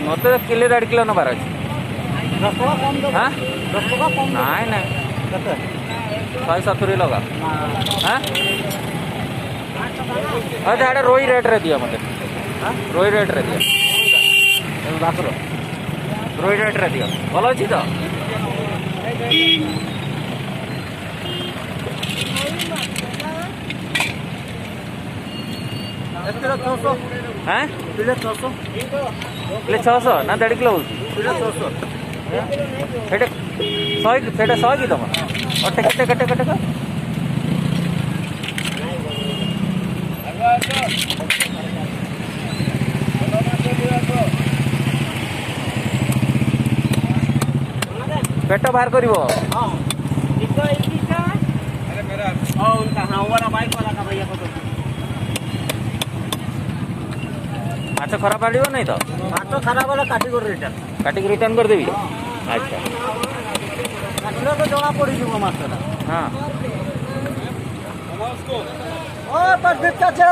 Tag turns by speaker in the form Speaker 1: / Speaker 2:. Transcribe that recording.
Speaker 1: मत किले 1.5 किलो नबार अच्छे
Speaker 2: 10 टका कम दो
Speaker 1: हाँ
Speaker 2: 10 टका कम दो
Speaker 1: नाई ना
Speaker 2: कते
Speaker 1: 170 लगा हाँ अच्छा एटा रोई रेट रे दिया मत रोई रेट रे दिया भाकुर रोई रेट रे दिया भल अच्छी तो हाँ
Speaker 2: किलो 600
Speaker 1: किले 600 ना 1.5 किलो
Speaker 2: किलो 600
Speaker 1: सेटे 100 की तुम अटे कटे कटे कटे का पेट बाहर करिवो
Speaker 2: हां इसको इसका अरे मेरा हां उनका हां वाला बाइक वाला का भैया को तो
Speaker 1: माछ खराब पड़ो नहीं तो
Speaker 2: माछ खराब वाला काटी कर
Speaker 1: रिटर्न कर देवी अच्छा
Speaker 2: काटलो तो जणा पड़ी जीवो माछटा
Speaker 1: हाँ
Speaker 2: ओ पर चाचा